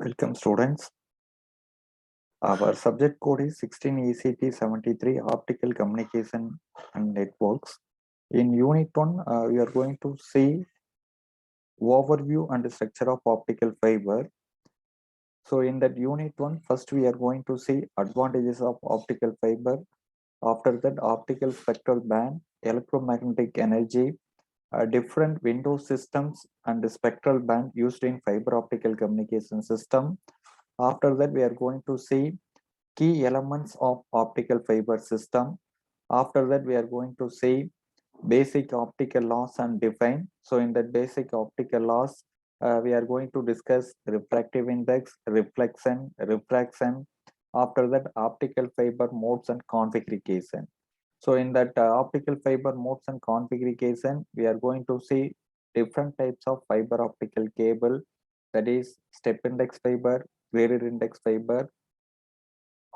Welcome students. Our subject code is 16 ECT 73 Optical Communication and Networks. In Unit 1, we are going to see overview and structure of optical fiber. So in that Unit 1, first we are going to see advantages of optical fiber. After that, optical spectral band, electromagnetic energy, different window systems and the spectral band used in fiber optical communication system. After that, we are going to see key elements of optical fiber system. After that, we are going to see basic optical laws and define. So in that basic optical laws, we are going to discuss refractive index, reflection, refraction. After that, optical fiber modes and configuration. So in that optical fiber modes and configuration, we are going to see different types of fiber optical cable, that is step index fiber, graded index fiber.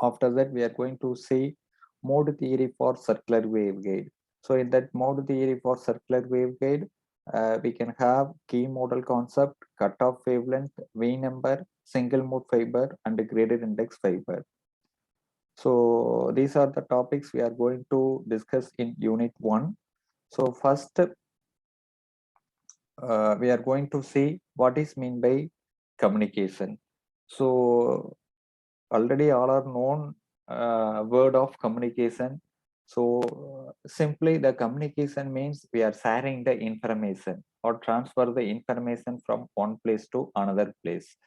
After that, we are going to see mode theory for circular waveguide. So in that mode theory for circular waveguide, we can have key model concept, cutoff wavelength, V number, single mode fiber, and graded index fiber. So these are the topics we are going to discuss in Unit 1. So first, we are going to see what is mean by communication. So already all are known word of communication. So simply the communication means we are sharing the information or transfer the information from one place to another place.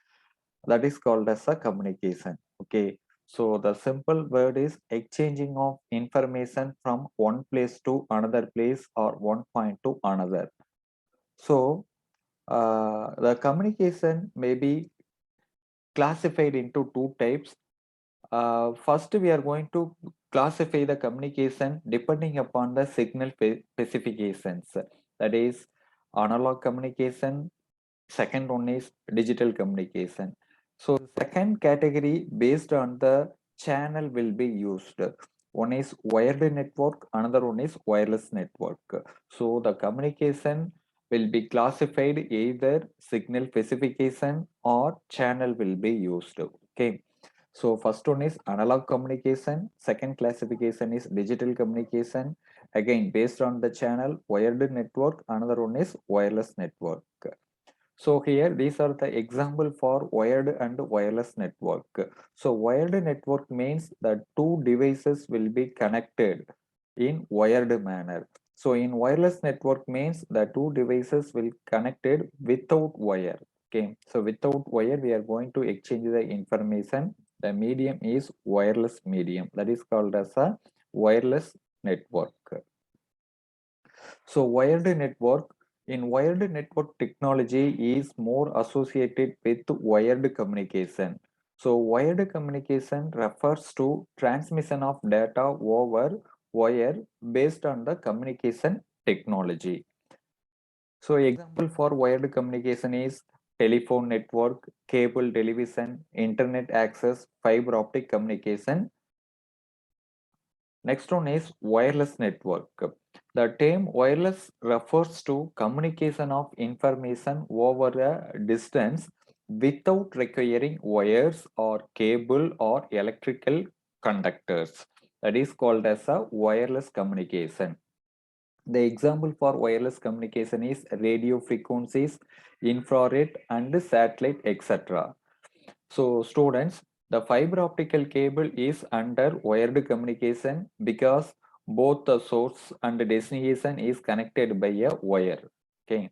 That is called as a communication. Okay. So the simple word is exchanging of information from one place to another place or one point to another. So the communication may be classified into two types. First, we are going to classify the communication depending upon the signal specifications. That is analog communication. Second one is digital communication. So second category based on the channel will be used. One is wired network, another one is wireless network. So the communication will be classified either signal specification or channel will be used. Okay. So first one is analog communication, second classification is digital communication. Again, based on the channel, wired network, another one is wireless network. So here, these are the example for wired and wireless network. So wired network means that two devices will be connected in wired manner. So in wireless network means the two devices will connected without wire. Okay, so without wire, we are going to exchange the information. The medium is wireless medium, that is called as a wireless network. So wired network, in wired network technology is more associated with wired communication. So wired communication refers to transmission of data over wire based on the communication technology. So example for wired communication is telephone network, cable television, internet access, fiber optic communication. Next one is wireless network. The term wireless refers to communication of information over a distance without requiring wires or cable or electrical conductors. That is called as a wireless communication. The example for wireless communication is radio frequencies, infrared and satellite, etc. So students, the fiber optical cable is under wired communication because both the source and the destination is connected by a wire. Okay.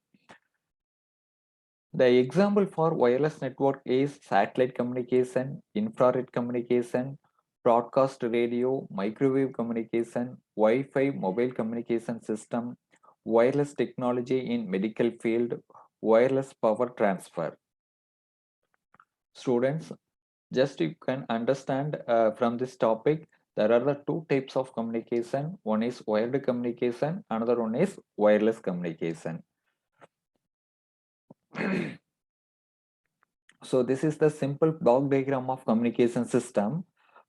The example for wireless network is satellite communication, infrared communication, broadcast radio, microwave communication, Wi-Fi mobile communication system, wireless technology in medical field, wireless power transfer. Students, just you can understand from this topic, there are the two types of communication. One is wired communication, another one is wireless communication. So this is the simple block diagram of communication system.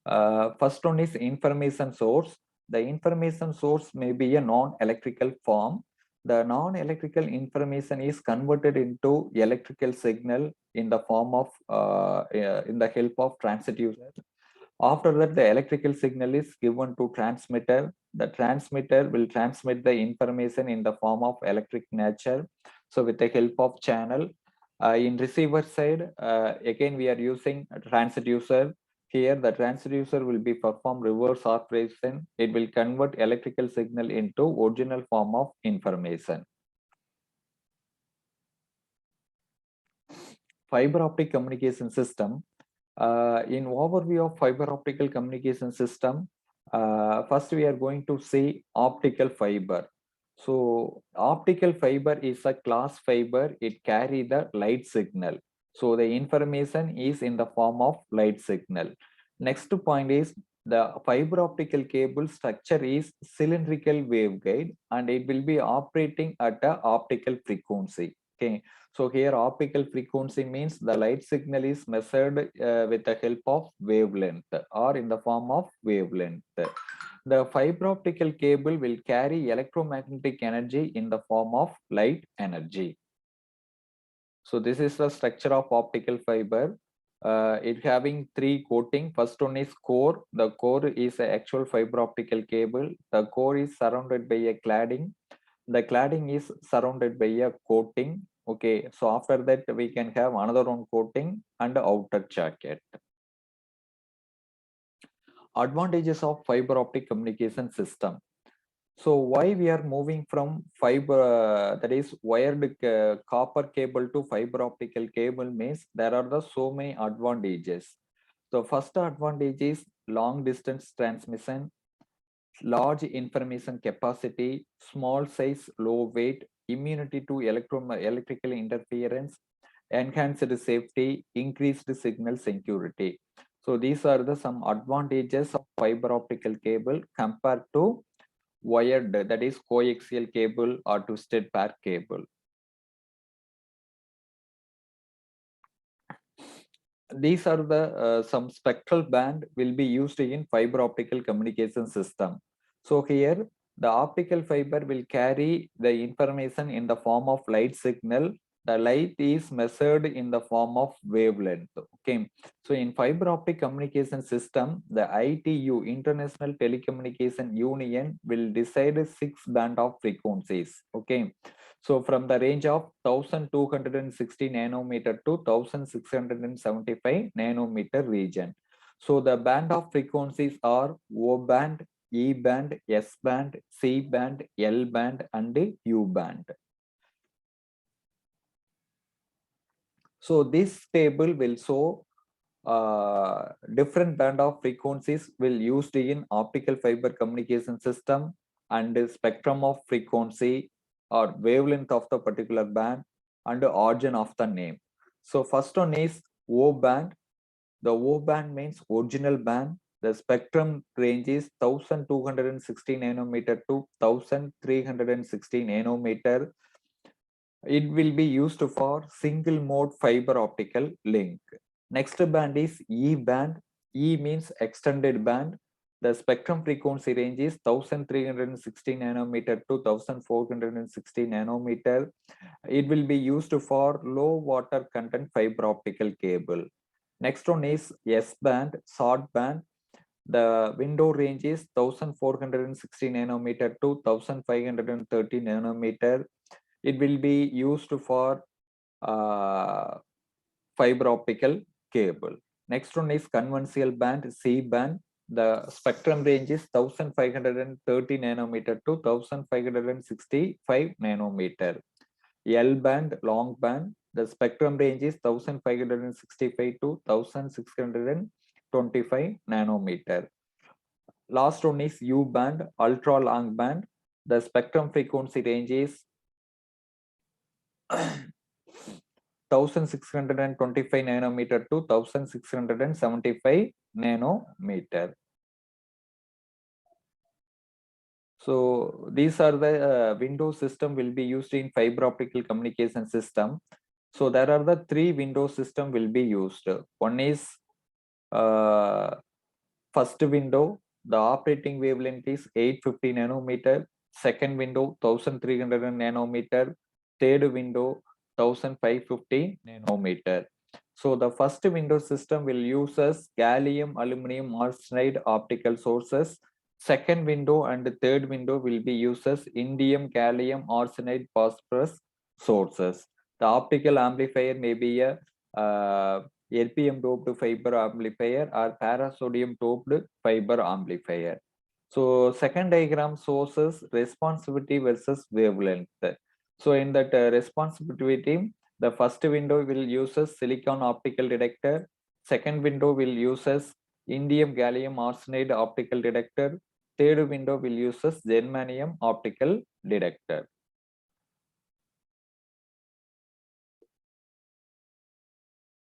First one is information source. The information source may be a non-electrical form. The non-electrical information is converted into electrical signal in the form of in the help of transducer. After that, the electrical signal is given to transmitter. The transmitter will transmit the information in the form of electric nature. So with the help of channel, in receiver side, again we are using a transducer. Here the transducer will be perform reverse operation. It will convert electrical signal into original form of information. Fiber optic communication system. In overview of fiber optical communication system, first we are going to see optical fiber. So optical fiber is a glass fiber. It carry the light signal. So the information is in the form of light signal. Next point is the fiber optical cable structure is cylindrical waveguide and it will be operating at a optical frequency. Okay. So here optical frequency means the light signal is measured with the help of wavelength or in the form of wavelength. The fiber optical cable will carry electromagnetic energy in the form of light energy. So this is the structure of optical fiber. It having three coating. First one is core. The core is an actual fiber optical cable. The core is surrounded by a cladding. The cladding is surrounded by a coating. Okay, so after that we can have another one coating and outer jacket. Advantages of fiber optic communication system. So why we are moving from fiber, that is wired copper cable to fiber optical cable means there are the so many advantages. So first advantage is long distance transmission, large information capacity, small size, low weight, immunity to electrical interference, enhanced safety, increased signal security. So these are the some advantages of fiber optical cable compared to wired, that is coaxial cable or twisted pair cable. These are the some spectral band will be used in fiber optical communication system. So here the optical fiber will carry the information in the form of light signal. The light is measured in the form of wavelength. Okay, so in fiber optic communication system, the ITU, International Telecommunication Union, will decide 6 band of frequencies. Okay, so from the range of 1260 nanometer to 1675 nanometer region. So the band of frequencies are O band, E band, S band, C band, L band, and U band. So this table will show different band of frequencies will used in optical fiber communication system and spectrum of frequency or wavelength of the particular band and the origin of the name. So first one is O band. The O band means original band. The spectrum range is 1260 nanometer to 1360 nanometer. It will be used for single mode fiber optical link. Next band is E band. E means extended band. The spectrum frequency range is 1360 nanometer to 1460 nanometer. It will be used for low water content fiber optical cable. Next one is S band, short band. The window range is 1460 nanometer to 1530 nanometer. It will be used for fiber optical cable. Next one is conventional band, C band. The spectrum range is 1530 nanometer to 1565 nanometer. L band, long band. The spectrum range is 1565 to 1625 nanometer. Last one is U band, ultra long band. The spectrum frequency range is 1625 nanometer to 1675 nanometer. So these are the Windows system will be used in fiber optical communication system. So there are the three Windows system will be used. One is first window, the operating wavelength is 850 nanometer. second window 1300 nanometer, third window 1550 nanometer. So the first window system will uses gallium aluminum arsenide optical sources. Second window and third window will be uses indium gallium arsenide phosphorus sources. The optical amplifier may be a LPM doped fiber amplifier or parasodium doped fiber amplifier. So second diagram shows responsivity versus wavelength. So in that responsivity, the first window will uses silicon optical detector. Second window will uses indium gallium arsenide optical detector. Third window will uses germanium optical detector.